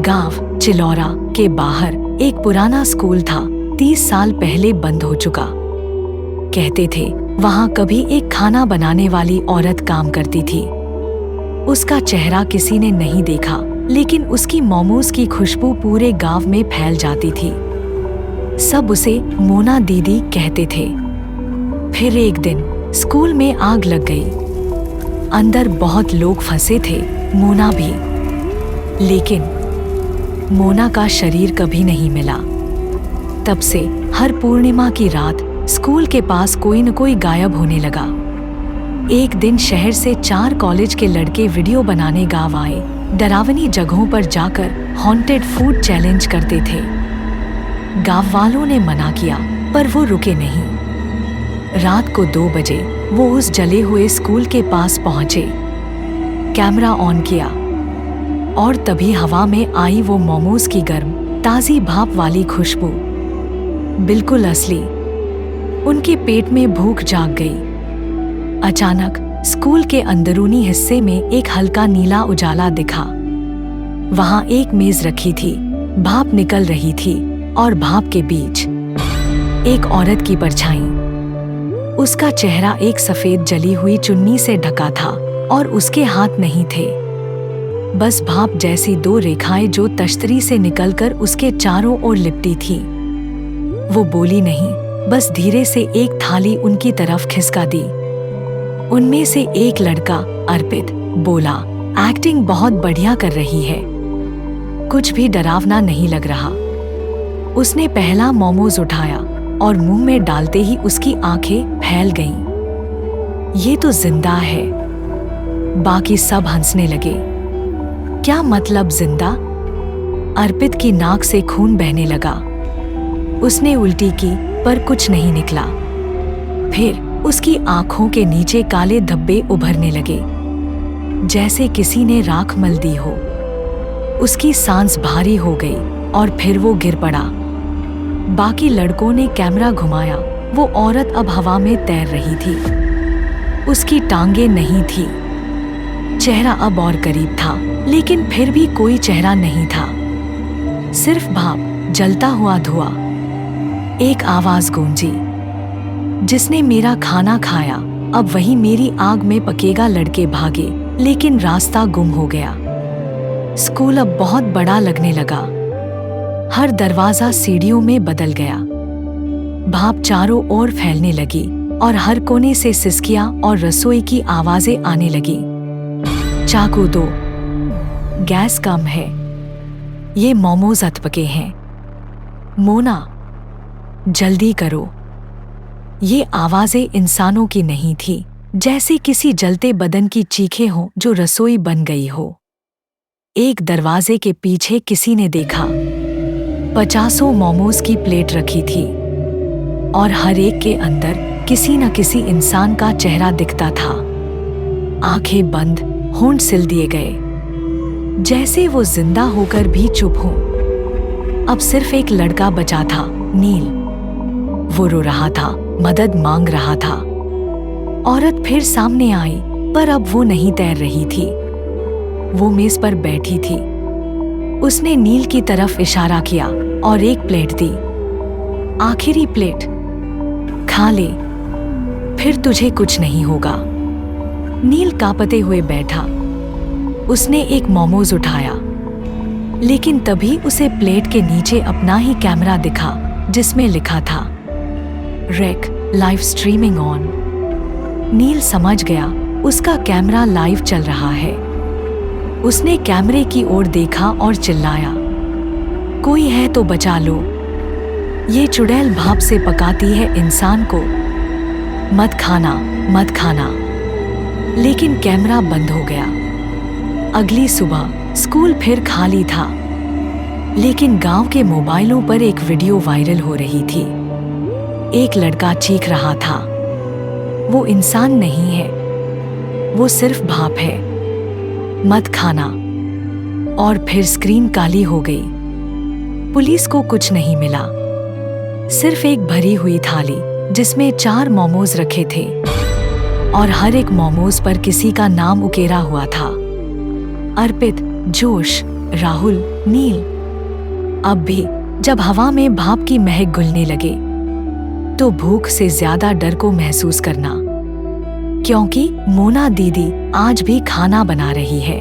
गांव चिलौरा के बाहर एक पुराना स्कूल था। 30 साल पहले बंद हो चुका। कहते थे वहां कभी एक खाना बनाने वाली औरत काम करती थी। उसका चेहरा किसी ने नहीं देखा, लेकिन उसकी मोमोज की खुशबू पूरे गांव में फैल जाती थी। सब उसे मोना दीदी कहते थे। फिर एक दिन स्कूल में आग लग गई। अंदर बहुत लोग फंसे थे, मोना भी। लेकिन मोना का शरीर कभी नहीं मिला। तब से हर पूर्णिमा की रात स्कूल के पास कोई न कोई गायब होने लगा। एक दिन शहर से 4 कॉलेज के लड़के वीडियो बनाने गांव आए। डरावनी जगहों पर जाकर हॉन्टेड फूड चैलेंज करते थे। गांव वालों ने मना किया, पर वो रुके नहीं। रात को 2 बजे वो उस जले हुए स्कूल के पास पहुंचे। कैमरा ऑन किया और तभी हवा में आई वो मोमोज की गर्म ताज़ी भाप वाली खुशबू। बिल्कुल असली। उनके पेट में भूख जाग गई। अचानक स्कूल के अंदरूनी हिस्से में एक हल्का नीला उजाला दिखा। वहां एक मेज रखी थी, भाप निकल रही थी और भाप के बीच एक औरत की परछाई। उसका चेहरा एक सफेद जली हुई चुन्नी से ढका था और उसके हाथ नहीं थे, बस भाप जैसी 2 रेखाएं जो तश्तरी से निकलकर उसके चारों ओर लिपटी थी। वो बोली नहीं, बस धीरे से एक थाली उनकी तरफ खिसका दी। उनमें से एक लड़का अर्पित बोला, एक्टिंग बहुत बढ़िया कर रही है, कुछ भी डरावना नहीं लग रहा। उसने पहला मोमोज उठाया और मुंह में डालते ही उसकी आंखें फैल गईं। ये तो जिंदा है। बाकी सब हंसने लगे। क्या मतलब जिंदा? अर्पित की नाक से खून बहने लगा। उसने उल्टी की, पर कुछ नहीं निकला। फिर उसकी आंखों के नीचे काले धब्बे उभरने लगे, जैसे किसी ने राख मल दी हो। उसकी सांस भारी हो गई और फिर वो गिर पड़ा। बाकी लड़कों ने कैमरा घुमाया। वो औरत अब हवा में तैर रही थी। उसकी टांगें नहीं थी। चेहरा अब और करीब था, लेकिन फिर भी कोई चेहरा नहीं था। सिर्फ भाप, जलता हुआ धुआं। एक आवाज गूंजी, जिसने मेरा खाना खाया अब वही मेरी आग में पकेगा। लड़के भागे, लेकिन रास्ता गुम हो गया। स्कूल अब बहुत बड़ा लगने लगा। हर दरवाजा सीढ़ियों में बदल गया। भाप चारों ओर फैलने लगी और हर कोने से सिसकियां और रसोई की आवाजें आने लगी। चाकू दो, गैस कम है, ये मोमोज अधपके हैं। मोना, जल्दी करो। ये आवाजें इंसानों की नहीं थी, जैसे किसी जलते बदन की चीखें हों जो रसोई बन गई हो। एक दरवाजे के पीछे किसी ने देखा। 50 मोमोज की प्लेट रखी थी और हर एक के अंदर किसी न किसी इंसान का चेहरा दिखता था। आंखें बंद, होंठ सिल दिए गए, जैसे वो जिंदा होकर भी चुप हो। अब सिर्फ एक लड़का बचा था, नील। वो रो रहा था, मदद मांग रहा था। औरत फिर सामने आई, पर अब वो नहीं तैर रही थी। वो मेज पर बैठी थी। उसने नील की तरफ इशारा किया और एक प्लेट दी। आखिरी प्लेट, खा ले, फिर तुझे कुछ नहीं होगा। नील कांपते हुए बैठा। उसने एक मोमोज उठाया, लेकिन तभी उसे प्लेट के नीचे अपना ही कैमरा दिखा, जिसमें लिखा था, रेक लाइव स्ट्रीमिंग ऑन। नील समझ गया, उसका कैमरा लाइव चल रहा है। उसने कैमरे की ओर देखा और चिल्लाया, कोई है तो बचा लो, ये चुड़ैल भाप से पकाती है इंसान को। मत खाना, मत खाना। लेकिन कैमरा बंद हो गया। अगली सुबह स्कूल फिर खाली था, लेकिन गांव के मोबाइलों पर एक वीडियो वायरल हो रही थी। एक लड़का चीख रहा था, वो इंसान नहीं है, वो सिर्फ भाप है, मत खाना। और फिर स्क्रीन काली हो गई। पुलिस को कुछ नहीं मिला, सिर्फ एक भरी हुई थाली जिसमें 4 मोमोज रखे थे और हर एक मोमोज पर किसी का नाम उकेरा हुआ था। अर्पित, जोश, राहुल, नील। अब भी जब हवा में भाप की महक घुलने लगे तो भूख से ज्यादा डर को महसूस करना, क्योंकि मोना दीदी आज भी खाना बना रही है।